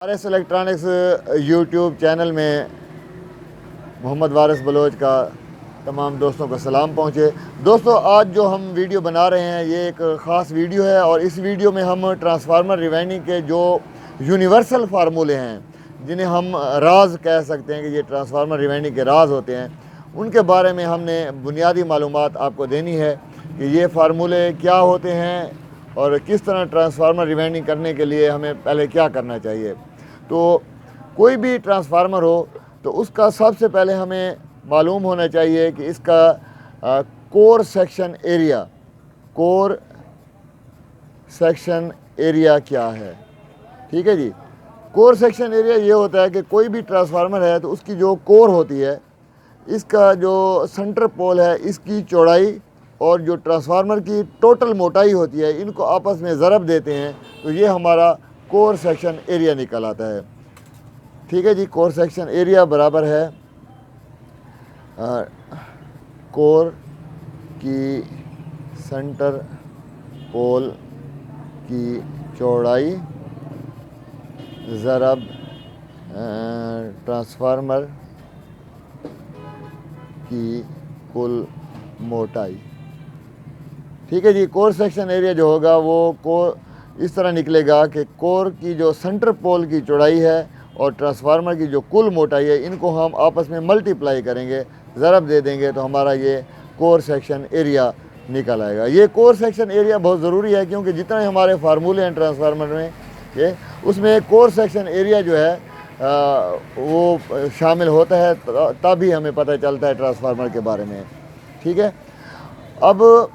वारिस electronics YouTube channel में मोहम्मद वारिस Bloch का तमाम दोस्तों को सलाम पहुँचे। दोस्तों, आज जो हम वीडियो बना रहे हैं ये एक ख़ास वीडियो है और इस वीडियो में हम ट्रांसफार्मर रिवाइंडिंग के जो यूनिवर्सल फार्मूले हैं, जिन्हें हम राज कह सकते हैं कि ये ट्रांसफार्मर रिवाइंडिंग के राज होते हैं, उनके बारे में हमने बुनियादी मालूमात आपको देनी है कि ये फार्मूले क्या होते हैं और किस तरह ट्रांसफार्मर रिवाइंडिंग करने के लिए हमें पहले क्या करना चाहिए। तो कोई भी ट्रांसफार्मर हो तो उसका सबसे पहले हमें मालूम होना चाहिए कि इसका कोर सेक्शन एरिया क्या है। ठीक है जी। कोर सेक्शन एरिया ये होता है कि कोई भी ट्रांसफार्मर है तो उसकी जो कोर होती है, इसका जो सेंटर पोल है, इसकी चौड़ाई और जो ट्रांसफार्मर की टोटल मोटाई होती है, इनको आपस में ज़रब देते हैं तो ये हमारा कोर सेक्शन एरिया निकल आता है। ठीक है जी। कोर सेक्शन एरिया बराबर है कोर की सेंटर पोल की चौड़ाई ज़रब ट्रांसफार्मर की कुल मोटाई। ठीक है जी। कोर सेक्शन एरिया जो होगा वो इस तरह निकलेगा कि कोर की जो सेंटर पोल की चौड़ाई है और ट्रांसफार्मर की जो कुल मोटाई है, इनको हम आपस में मल्टीप्लाई करेंगे, ज़रब दे देंगे तो हमारा ये कोर सेक्शन एरिया निकल आएगा। ये कोर सेक्शन एरिया बहुत ज़रूरी है क्योंकि जितने हमारे फार्मूले हैं ट्रांसफार्मर में ये, उसमें कोर सेक्शन एरिया जो है वो शामिल होता है, तभी हमें पता चलता है ट्रांसफार्मर के बारे में। ठीक है। अब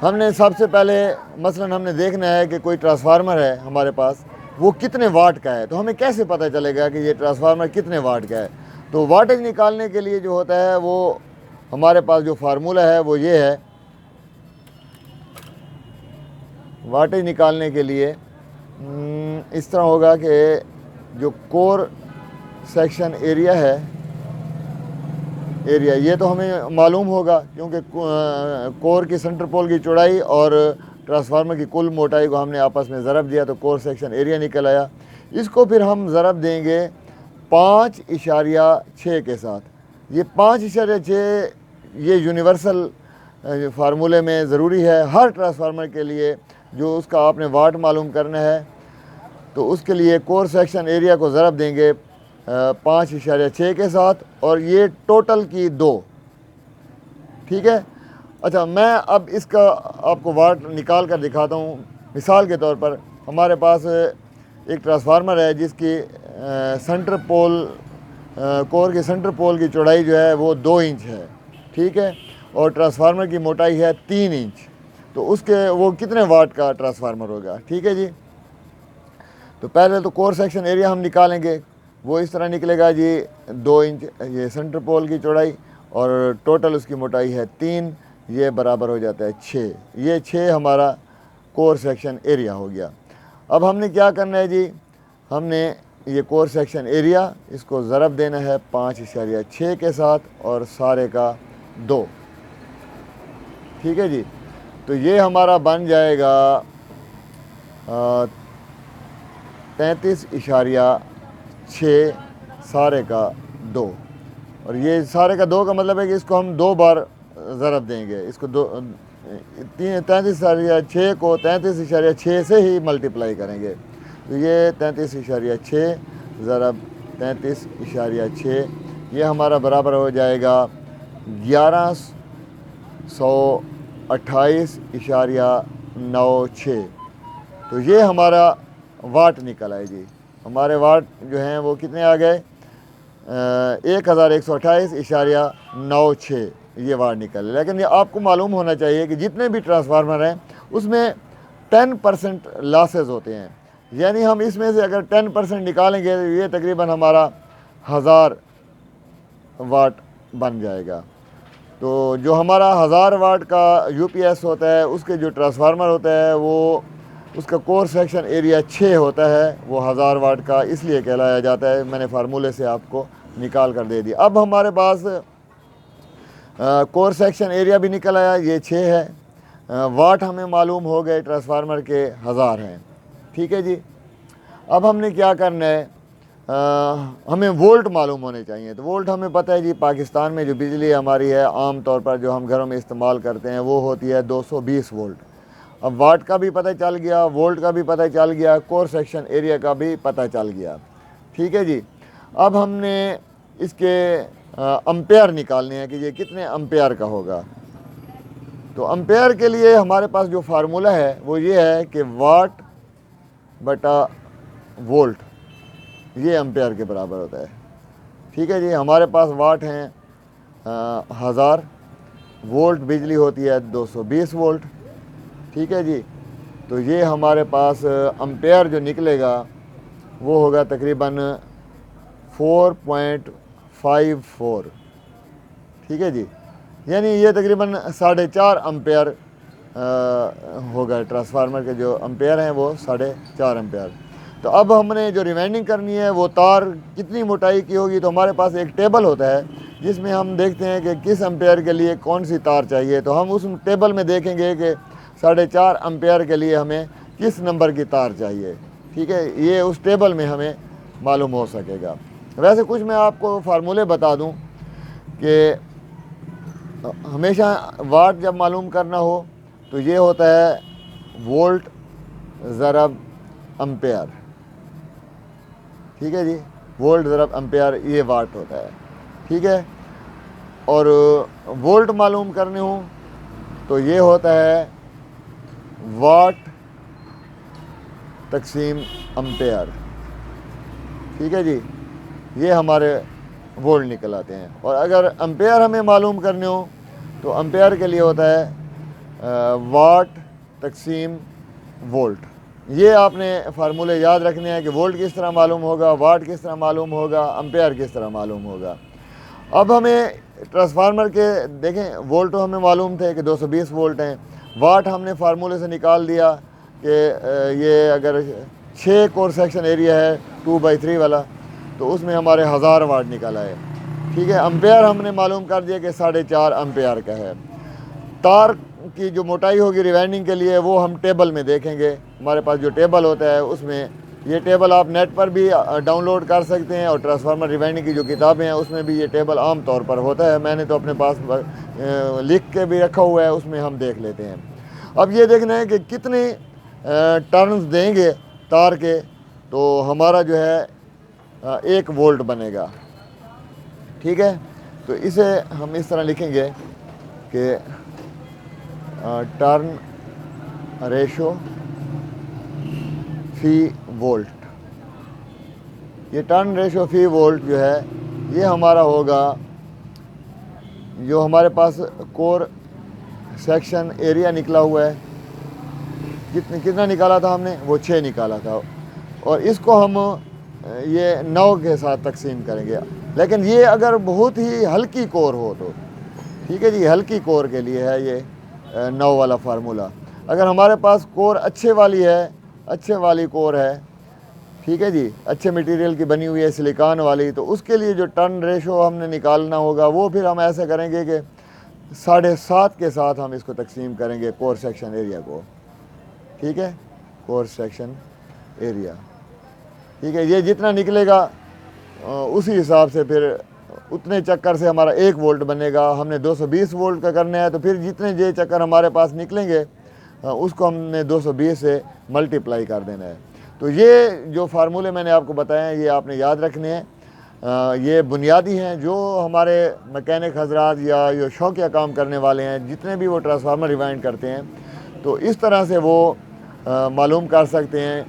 हमने सबसे पहले मसलन हमने देखना है कि कोई ट्रांसफार्मर है हमारे पास, वो कितने वाट का है। तो हमें कैसे पता चलेगा कि ये ट्रांसफार्मर कितने वाट का है। तो वाटेज निकालने के लिए जो होता है वो हमारे पास जो फार्मूला है वो ये है। वाटेज निकालने के लिए इस तरह होगा कि जो कोर सेक्शन एरिया है, ये तो हमें मालूम होगा क्योंकि कोर की सेंटर पोल की चौड़ाई और ट्रांसफार्मर की कुल मोटाई को हमने आपस में ज़रब दिया तो कोर सेक्शन एरिया निकल आया। इसको फिर हम ज़रब देंगे 5.6 के साथ। ये 5.6 ये यूनिवर्सल फार्मूले में ज़रूरी है हर ट्रांसफार्मर के लिए। जो उसका आपने वाट मालूम करना है तो उसके लिए कोर सेक्शन एरिया को ज़रब देंगे 5.6 के साथ और ये टोटल की 2। ठीक है। अच्छा, मैं अब इसका आपको वाट निकाल कर दिखाता हूँ। मिसाल के तौर पर हमारे पास एक ट्रांसफार्मर है जिसकी सेंटर पोल कोर की सेंटर पोल की चौड़ाई जो है वो 2 इंच है। ठीक है। और ट्रांसफार्मर की मोटाई है 3 इंच। तो उसके वो कितने वाट का ट्रांसफार्मर होगा। ठीक है जी। तो पहले तो कोर सेक्शन एरिया हम निकालेंगे, वो इस तरह निकलेगा जी। 2 इंच ये सेंटर पोल की चौड़ाई और टोटल उसकी मोटाई है 3, ये बराबर हो जाता है 6। ये 6 हमारा कोर सेक्शन एरिया हो गया। अब हमने क्या करना है जी, हमने ये कोर सेक्शन एरिया इसको ज़रब देना है 5.6 के साथ और सारे का 2। ठीक है जी। तो ये हमारा बन जाएगा 33.6 सारे का 2। और ये सारे का 2 का मतलब है कि इसको हम 2 बार ज़रब देंगे। इसको 33.6 को 33.6 से ही मल्टीप्लाई करेंगे। तो ये 33.6 ज़रब 33.6 ये हमारा बराबर हो जाएगा 1128.96। तो ये हमारा वाट निकल आए जी। हमारे वाट जो हैं वो कितने आ गए 1128.96 ये वाट निकल। लेकिन ये आपको मालूम होना चाहिए कि जितने भी ट्रांसफार्मर हैं उसमें 10% लॉसेस होते हैं। यानी हम इसमें से अगर 10% निकालेंगे तो ये तकरीबन हमारा 1000 वाट बन जाएगा। तो जो हमारा 1000 वाट का यूपीएस होता है उसके जो ट्रांसफार्मर होता है वो उसका कोर सेक्शन एरिया 6 होता है, वो 1000 वाट का इसलिए कहलाया जाता है। मैंने फार्मूले से आपको निकाल कर दे दिया। अब हमारे पास कोर सेक्शन एरिया भी निकल आया, ये 6 है। वाट हमें मालूम हो गए ट्रांसफार्मर के 1000 हैं। ठीक है जी। اب ہم نے کیا کرنا ہے، ہمیں وولٹ معلوم ہونے چاہیے. تو وولٹ ہمیں پتہ ہے جی، پاکستان میں جو بجلی ہماری ہے عام طور پر جو ہم گھروں میں استعمال کرتے ہیں وہ ہوتی ہے 220 وولٹ. اب واٹ کا بھی پتہ چل گیا، وولٹ کا بھی پتہ چل گیا، کور سیکشن ایریا کا بھی پتہ چل گیا. ٹھیک ہے جی. اب ہم نے اس کے امپیئر نکالنے ہیں کہ یہ کتنے امپیئر کا ہوگا. تو امپیئر کے لیے ہمارے پاس جو فارمولہ ہے وہ یہ ہے کہ واٹ بٹا وولٹ یہ امپیئر کے برابر ہوتا ہے. ٹھیک ہے جی. ہمارے پاس واٹ ہیں 1000، وولٹ بجلی ہوتی ہے 220 وولٹ. ٹھیک ہے جی. تو یہ ہمارے پاس امپیئر جو نکلے گا وہ ہوگا تقریباً 4.54. ٹھیک ہے جی. یعنی یہ تقریباً 4.5 امپیئر ہوگا. ٹرانسفارمر کے جو امپیئر ہیں وہ 4.5 امپیئر. تو اب ہم نے جو ریوائنڈنگ کرنی ہے وہ تار کتنی موٹائی کی ہوگی. تو ہمارے پاس ایک ٹیبل ہوتا ہے جس میں ہم دیکھتے ہیں کہ کس امپیئر کے لیے کون سی تار چاہیے. تو ہم اس ٹیبل میں دیکھیں گے کہ 4.5 امپیئر کے لیے ہمیں کس نمبر کی تار چاہیے. ٹھیک ہے. یہ اس ٹیبل میں ہمیں معلوم ہو سکے گا. ویسے کچھ میں آپ کو فارمولے بتا دوں کہ ہمیشہ واٹ جب معلوم کرنا ہو تو یہ ہوتا ہے وولٹ ضرب امپیئر. ٹھیک ہے جی. وولٹ ضرب امپیئر یہ واٹ ہوتا ہے. ٹھیک ہے. اور وولٹ معلوم کرنے ہوں تو یہ ہوتا ہے واٹ تقسیم امپیئر. ٹھیک ہے جی. یہ ہمارے وولٹ نکل آتے ہیں. اور اگر امپیئر ہمیں معلوم کرنے ہوں تو امپیئر کے لیے ہوتا ہے واٹ تقسیم وولٹ. یہ آپ نے فارمولے یاد رکھنے ہیں کہ وولٹ کس طرح معلوم ہوگا، واٹ کس طرح معلوم ہوگا، امپیئر کس طرح معلوم ہوگا. اب ہمیں ٹرانسفارمر کے دیکھیں وولٹ ہمیں معلوم تھے کہ 220 وولٹ ہیں. واٹ ہم نے فارمولے سے نکال دیا کہ یہ اگر 6 کور سیکشن ایریا ہے 2/3 والا تو اس میں ہمارے 1000 واٹ نکل آئے. ٹھیک ہے. امپیئر ہم نے معلوم کر دیا کہ 4.5 امپیئر کا ہے. تار کی جو موٹائی ہوگی ریوائنڈنگ کے لیے وہ ہم ٹیبل میں دیکھیں گے. ہمارے پاس جو ٹیبل ہوتا ہے اس میں یہ ٹیبل آپ نیٹ پر بھی ڈاؤن لوڈ کر سکتے ہیں اور ٹرانسفارمر ریوائنڈنگ کی جو کتابیں ہیں اس میں بھی یہ ٹیبل عام طور پر ہوتا ہے. میں نے تو اپنے پاس لکھ کے بھی رکھا ہوا ہے، اس میں ہم دیکھ لیتے ہیں. اب یہ دیکھنا ہے کہ کتنے ٹرنز دیں گے تار کے تو ہمارا جو ہے 1 وولٹ بنے گا. ٹھیک ہے. تو اسے ہم اس طرح لکھیں گے کہ ٹرن ریشو فی وولٹ. یہ ٹرن ریشو فی وولٹ جو ہے یہ ہمارا ہوگا جو ہمارے پاس کور سیکشن ایریا نکلا ہوا ہے. کتنا نکالا تھا ہم نے؟ وہ 6 نکالا تھا. اور اس کو ہم یہ 9 کے ساتھ تقسیم کریں گے. لیکن یہ اگر بہت ہی ہلکی کور ہو تو ٹھیک ہے جی. ہلکی کور کے لیے ہے یہ 9 والا فارمولہ. اگر ہمارے پاس کور اچھے والی ہے، اچھے والی کور ہے، ٹھیک ہے جی، اچھے میٹیریل کی بنی ہوئی ہے سلیکان والی، تو اس کے لیے جو ٹرن ریشو ہم نے نکالنا ہوگا وہ پھر ہم ایسے کریں گے کہ 7.5 کے ساتھ ہم اس کو تقسیم کریں گے کور سیکشن ایریا کو. ٹھیک ہے. کور سیکشن ایریا. ٹھیک ہے. یہ جتنا نکلے گا اسی حساب سے پھر اتنے چکر سے ہمارا 1 وولٹ بنے گا. ہم نے 220 وولٹ کا کرنا ہے تو پھر جتنے یہ چکر ہمارے پاس نکلیں گے اس کو ہم نے 220 سے ملٹیپلائی کر دینا ہے. تو یہ جو فارمولے میں نے آپ کو بتائے ہیں یہ آپ نے یاد رکھنے ہیں. یہ بنیادی ہیں. جو ہمارے مکینک حضرات یا جو شوقیہ کام کرنے والے ہیں جتنے بھی وہ ٹرانسفارمر ریوائنڈ کرتے ہیں تو اس طرح سے وہ معلوم کر سکتے ہیں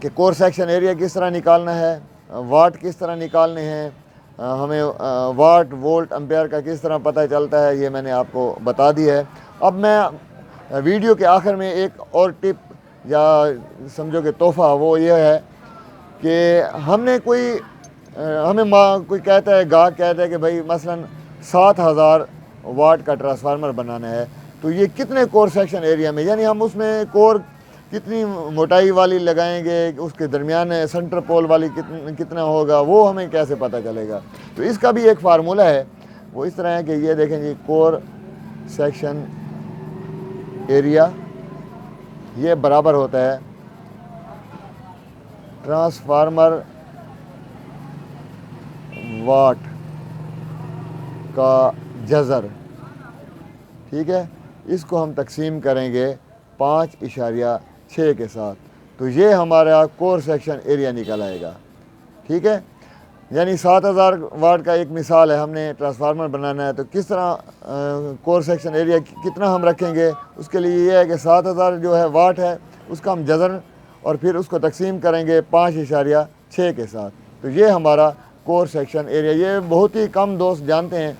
کہ کور سیکشن ایریا کس طرح نکالنا ہے، واٹ کس طرح نکالنے ہیں، ہمیں واٹ وولٹ امپیئر کا کس طرح پتہ چلتا ہے. یہ میں نے آپ کو بتا دیا ہے. اب میں ویڈیو کے آخر میں ایک اور ٹپ یا سمجھو کہ تحفہ وہ یہ ہے کہ ہم نے ہمیں کوئی کہتا ہے، گاہک کہتا ہے کہ بھائی مثلا 7000 واٹ کا ٹرانسفارمر بنانا ہے تو یہ کتنے کور سیکشن ایریا میں، یعنی ہم اس میں کور کتنی موٹائی والی لگائیں گے، اس کے درمیان سنٹر پول والی کتنا ہوگا، وہ ہمیں کیسے پتہ چلے گا. تو اس کا بھی ایک فارمولہ ہے. وہ اس طرح ہے کہ یہ دیکھیں جی کور سیکشن ایریا یہ برابر ہوتا ہے ट्रांसफार्मर वाट का जज़र, ठीक है, इसको हम तकसीम करेंगे 5.6 के साथ, तो ये हमारा कोर सेक्शन एरिया निकल आएगा। ठीक है, यानी 7000 वाट का एक मिसाल है, हमने ट्रांसफार्मर बनाना है तो किस तरह कोर सेक्शन एरिया कितना हम रखेंगे, उसके लिए ये है कि 7000 जो है वाट है उसका हम जज़र और फिर उसको तकसीम करेंगे 5.6 के साथ, तो ये हमारा कोर सेक्शन एरिया। ये बहुत ही कम दोस्त जानते हैं,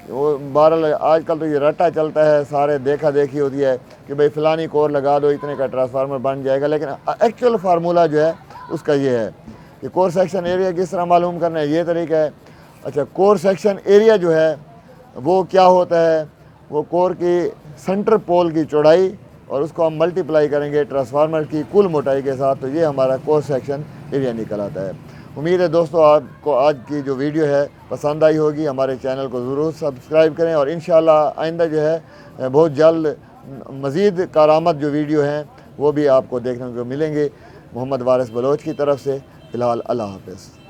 वो बहरहाल आजकल तो ये रट्टा चलता है, सारे देखा देखी होती है कि भाई फ़लानी कोर लगा दो इतने का ट्रांसफार्मर बन जाएगा, लेकिन एक्चुअल फार्मूला जो है उसका ये है कि कोर सेक्शन एरिया किस तरह मालूम करना है, ये तरीका है। अच्छा, कोर सेक्शन एरिया जो है वो क्या होता है, वो कोर की सेंटर पोल की चौड़ाई और उसको हम मल्टीप्लाई करेंगे ट्रांसफार्मर की कुल मोटाई के साथ, तो ये हमारा कोर सेक्शन एरिया निकल आता है। उम्मीद है दोस्तों आपको आज की जो वीडियो है पसंद आई होगी। हमारे चैनल को ज़रूर सब्सक्राइब करें और इंशाअल्लाह आइंदा जो है बहुत जल्द मज़ीद कारामद जो वीडियो हैं वो भी आपको देखने को मिलेंगे। मोहम्मद वारिस बलोच की तरफ से फ़िलहाल अल्लाह हाफ़िज़।